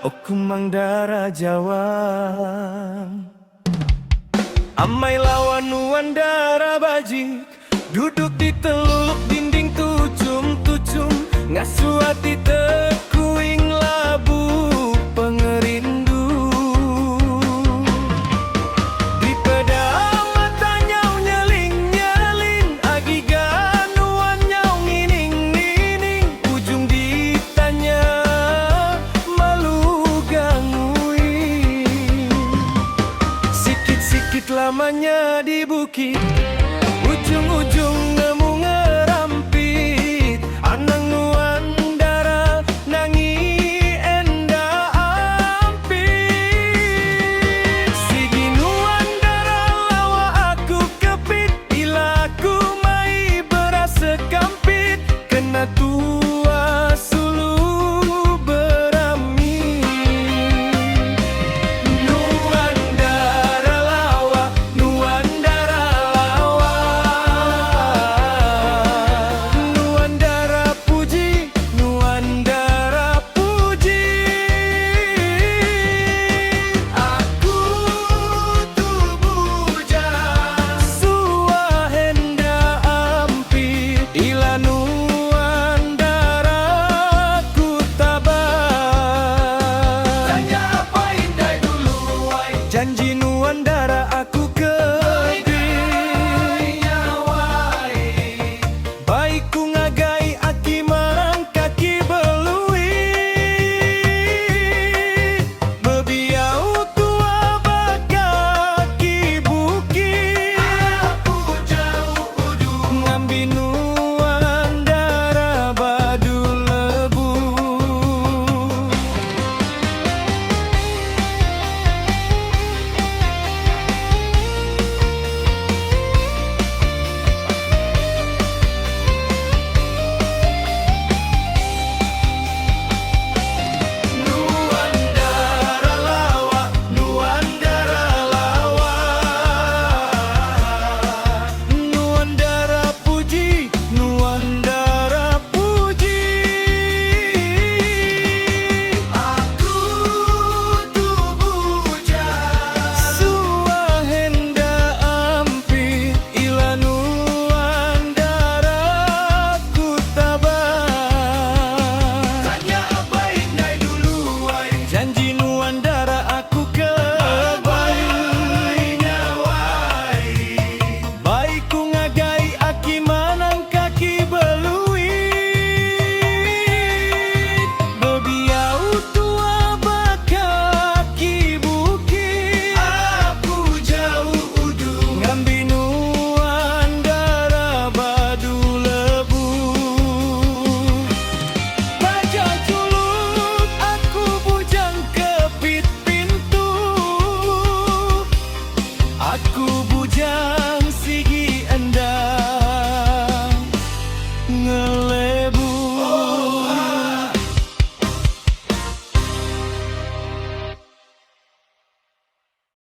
Oku Mangdara Jawa. Amai lawan Nuandara Bajik, duduk di teluk dinding tucum-tucum, ngasuati tekuing labu pengerindu. Di pedang mata nyau nyeling-nyeling, agiga nuan nyau ngining-nining, ujung ditanya malu gangguin. Sikit-sikit lamanya di bukit, ujung-ujung nemu ngerampit, anang Nuandara nangi enda ampit. Sigi Nuandara lawa aku kepit, bila ku mai berasa kampit, kena tua sulu berami. Nuandara lawa, Nuandara lawa, Nuandara puji, Nuandara puji. Aku tu bujang suahenda ampit, ila Nuandara ku tabah. Tanya apa indai dulu wai, janji Nuandara aku kebit. Baik ku ngagai aki marang kaki beluit, bebiau tua bakaki bukit. Aku jauh udu ngambi Nuandara badu lebu. Nuandara lawa, Nuandara lawa, Nuandara puji, Nuandara puji. Aku tu bujang suahenda ampit, ila Nuandara ku tabah. Tanya apa indai dulu wai, janji Nuandara aku kebainya wai. Baik ku ngagai aki manang kaki beluit, bebiau tua bakaki bukit. Aku jauh udu ngambi Nuandara badu lebu. Baja culut aku bujang kepit pintu, aku bujang sigi endang